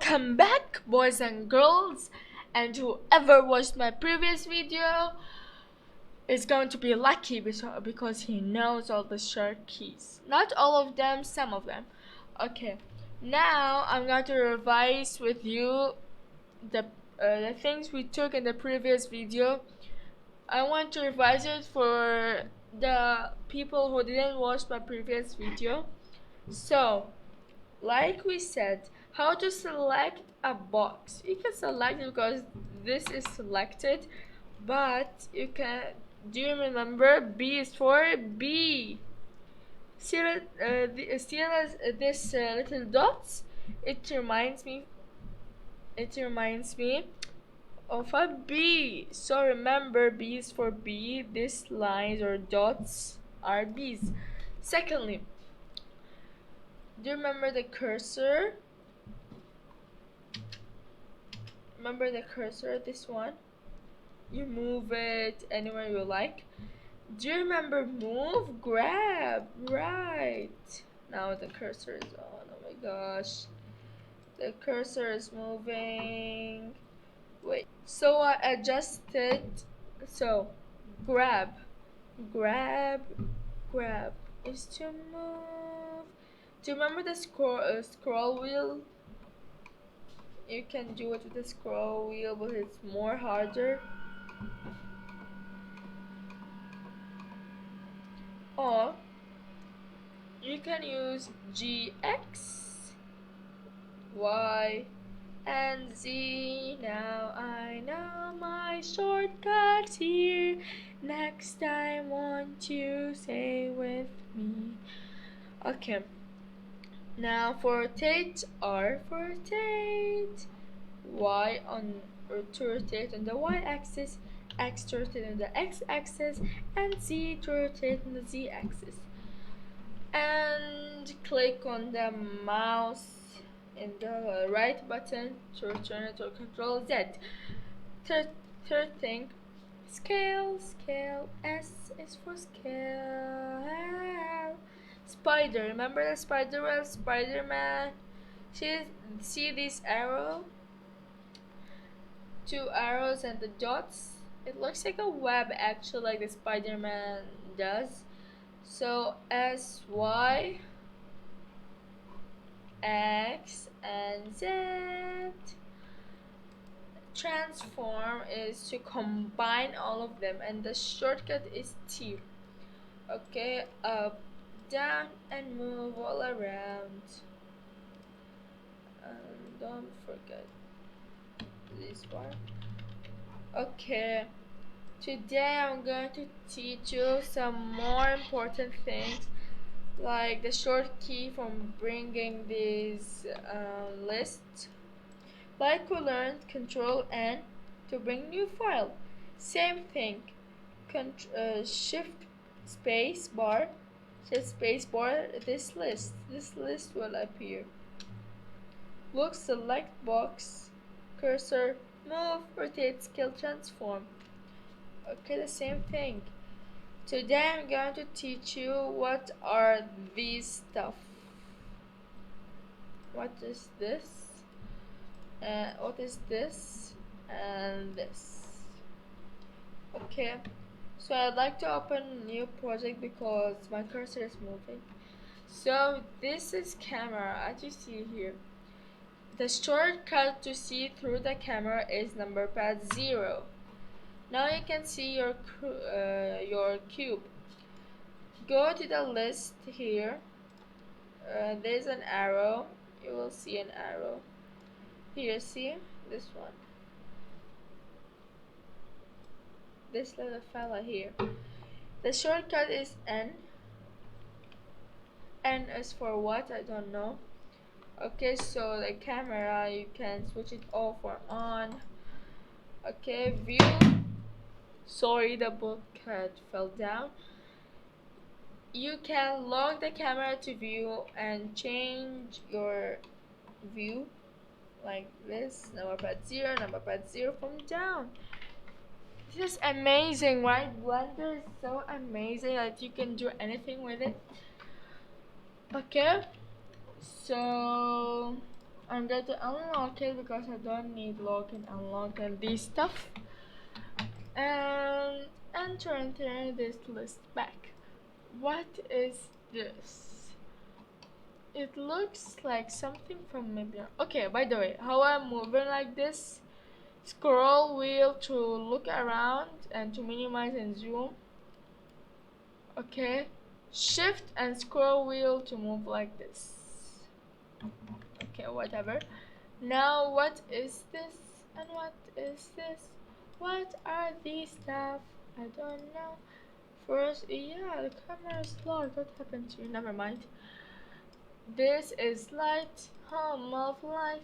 Welcome back, boys and girls, and whoever watched my previous video is going to be lucky because he knows all the short keys. Not all of them, some of them. Okay, now I'm going to revise with you the things we took in the previous video. I want to revise it for the people who didn't watch my previous video. So, like we said, how to select a box. You can select it because this is selected, but you can. Do you remember B is for B? See, this little dots. It reminds me. It reminds me of a bee. So remember, B is for B. These lines or dots are bees. Secondly, do you remember the cursor? Remember the cursor, this one? You move it anywhere you like. Do you remember move? Grab, right. Now the cursor is on. Oh my gosh. The cursor is moving. Wait. So I adjusted. So grab, grab, grab is to move. Do you remember the scroll wheel? You can do it with the scroll wheel, but it's more harder. Or you can use G, X, Y, and Z. Now I know my shortcuts here. Next time, won't you say with me? Okay. Now for rotate, R for rotate, Y on or to rotate on the y-axis, X to rotate on the x-axis, and Z to rotate on the z-axis. And click on the mouse in the right button to return it or Control Z. Third thing, scale, scale. S is for scale. Spider, remember the spider web, Spider-Man? See this arrow? Two arrows and the dots. It looks like a web actually, like the Spider-Man does. So S, Y, X, and Z. Transform is to combine all of them, and the shortcut is T. Okay, up, down, and move all around. Don't forget this one. Okay, today I'm going to teach you some more important things, like the short key from bringing these lists. Like we learned, Control N to bring new file. Same thing. Shift space bar. Shift space bar. This list will appear. Look, select box, cursor, move, rotate, scale, transform. Okay, the same thing. Today I'm going to teach you what are these stuff. What is this? What is this? And this. Okay. So I'd like to open a new project because my cursor is moving. So this is camera, as you see here. The shortcut to see through the camera is number pad 0. Now you can see your cube. Go to the list here. There's an arrow. You will see an arrow. Here, see? This one. This little fella here. The shortcut is N. N is for what? I don't know. Okay, so the camera, you can switch it off or on. Okay, view. Sorry, the book had fell down. You can lock the camera to view and change your view like this. Number pad 0 from down. This is amazing, right? Blender is so amazing that you can do anything with it. Okay, so I'm going to unlock it because I don't need lock and unlock and this stuff. And enter this list back. What is this? It looks like something from maybe. Okay, by the way, how I'm moving like this, scroll wheel to look around and to minimize and zoom. Okay, shift and scroll wheel to move like this. Okay, whatever. Now what is this and what is this? What are these stuff? I don't know. First, yeah, the camera is locked. What happened to you? Never mind. This is light. Home of light.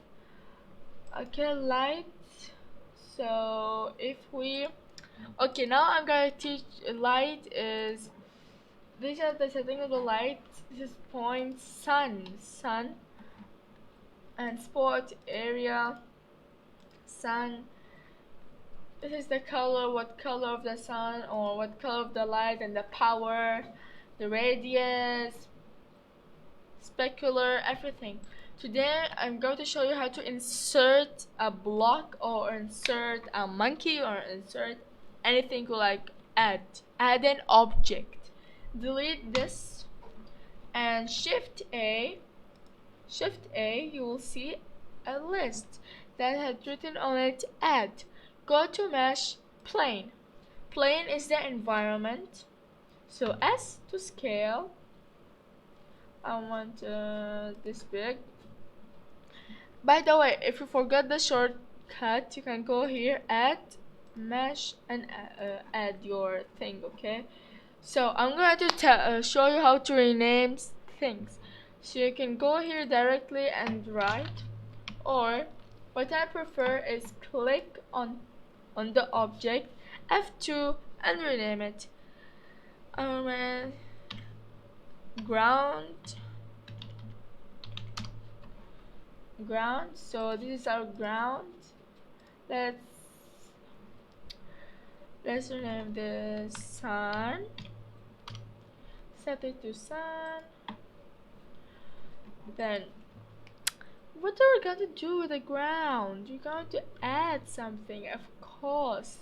Okay, light. So if we okay, now I'm gonna teach light is these are the setting of the light. This is point sun and spot area sun. This is the color, what color of the sun or what color of the light and the power, the radius, specular, everything. Today I'm going to show you how to insert a block or insert a monkey or insert anything you like add an object. Delete this and shift A, you will see a list that had written on it add. Go to mesh plane. Plane is the environment. So S to scale. I want this big. By the way, if you forgot the shortcut, you can go here, add mesh and add your thing. Okay. So I'm going to show you how to rename things. So you can go here directly and write, or what I prefer is click on the object F2 and rename it. Ground. So this is our ground. Let's rename the sun. Set it to sun. Then what are we going to do with the ground? You're going to add something, of course.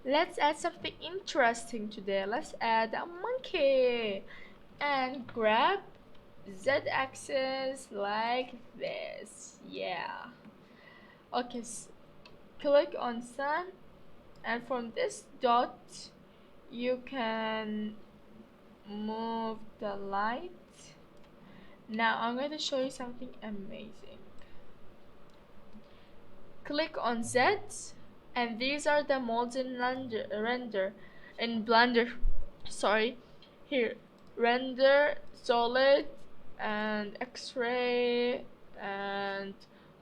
Let's add something interesting today. Let's add a monkey and grab z-axis like this. Yeah. Okay, click on sun, and from this dot you can move the light. Now I'm going to show you something amazing. Click on Z, and these are the molds in Blender. Sorry, here render, solid, and X-ray, and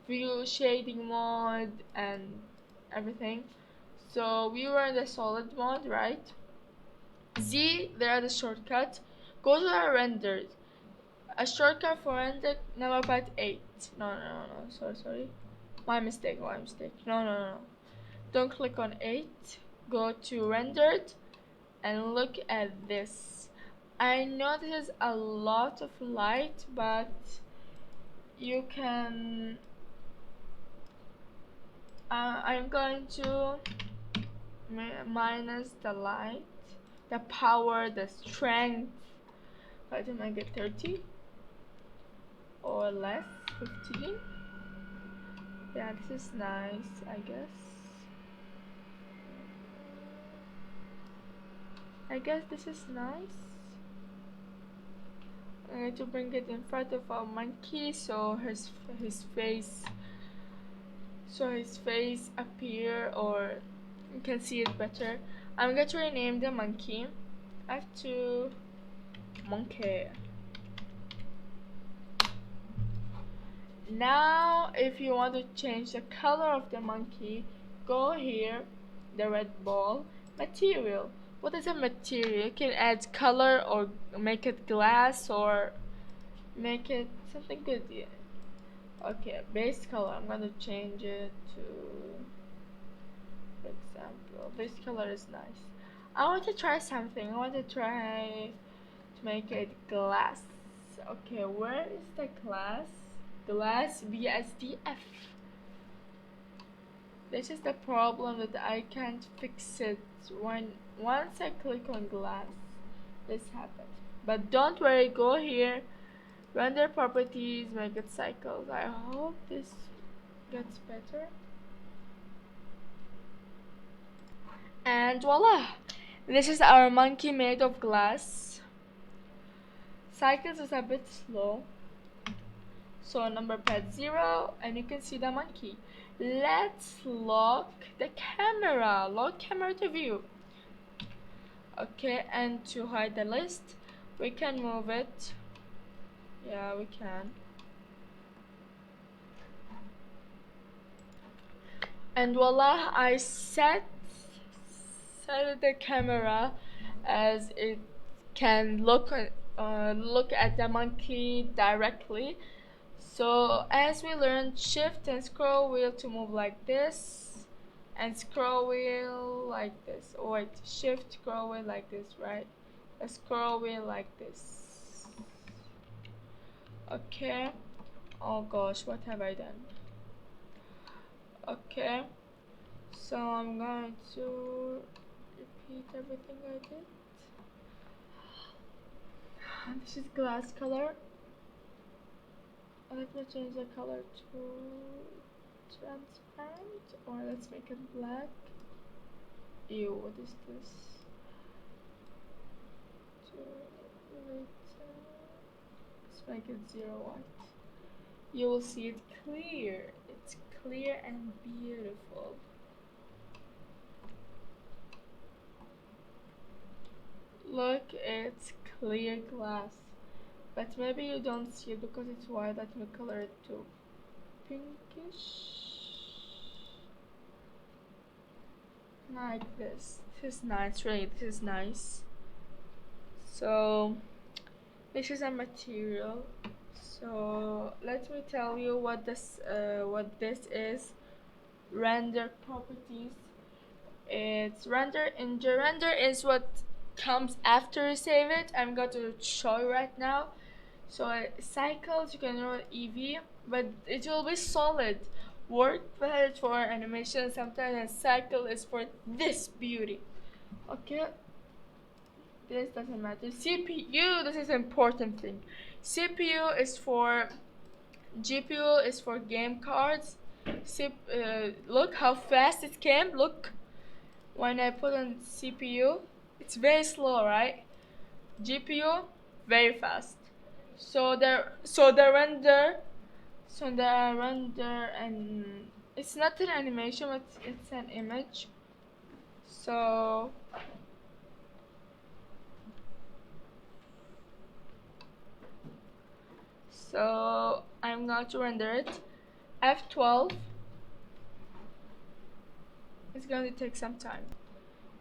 view shading mode, and everything. So we were in the solid mode, right? Z, there are the shortcuts. Go to our renders. A shortcut for render Navapad 8. No, sorry. My mistake. No. Don't click on 8. Go to rendered and look at this. I know this is a lot of light, but you can I'm going to minus the light, the power, the strength. By the time I get 30 or less, 15. Yeah, this is nice, I guess. This is nice. I'm going to bring it in front of our monkey so his face appear, or you can see it better. I'm going to rename the monkey. I have to monkey. Now if you want to change the color of the monkey, go here, the red ball, material. What is a material? You can add color or make it glass or make it something good. Yeah. Okay, base color, I'm gonna change it to, for example, this color is nice. I want to try something. I want to try to make it glass. Okay, where is the glass? glass BSDF. This is the problem that I can't fix it once I click on glass. This happens. But don't worry, go here, render properties, make it cycles. I hope this gets better. And voila! This is our monkey made of glass. Cycles is a bit slow. So number pad 0, and you can see the monkey. Let's lock the camera. Lock camera to view. Okay, and to hide the list, we can move it. Yeah, we can. And voila, I set the camera as it can look at the monkey directly. So as we learned, shift and scroll wheel to move like this, and scroll wheel like this. Oh wait, shift scroll wheel like this, right? A scroll wheel like this. Okay. Oh gosh, what have I done? Okay. So I'm going to repeat everything I did. This is glass color. Let me change the color to transparent, or let's make it black. Ew, what is this? Let's make it 0 white. You will see it clear. It's clear and beautiful. Look, it's clear glass. But maybe you don't see it because it's white. Let me color it to pinkish. Like this. This is nice, really. This is nice. So this is a material. So let me tell you what this is. Render properties. It's render. Render is what comes after you save it. I'm going to show you right now. So cycles, you can run EV, but it will be solid. Work valid for animation sometimes, and cycle is for this beauty. Okay, this doesn't matter. CPU, this is important thing. CPU is for, GPU is for game cards. Look how fast it came. Look, when I put on CPU, it's very slow, right? GPU, very fast. So the render, and it's not an animation, but it's an image. So I'm going to render it. F12. It's going to take some time.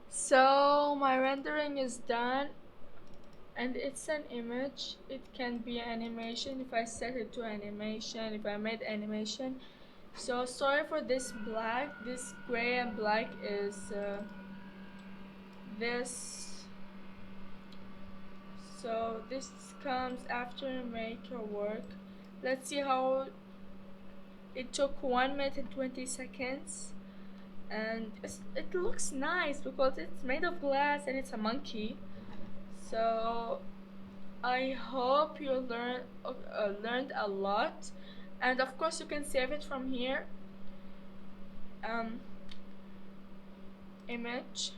So my rendering is done, and it's an image. It can be animation if I set it to animation, if I made animation. So sorry for this black. This gray and black is this. So this comes after you make your work. Let's see how it took 1 minute and 20 seconds, and it looks nice because it's made of glass and it's a monkey. So I hope you learned a lot, and of course you can save it from here. Image,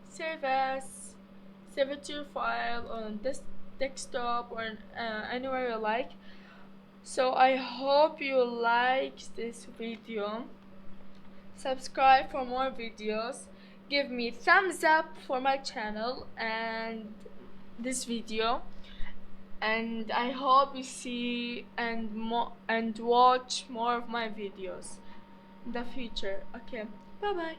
save as, save it to your file on this desktop or anywhere you like. So I hope you liked this video. Subscribe for more videos. Give me thumbs up for my channel and this video, and I hope you see and watch more of my videos in the future. Okay, bye bye.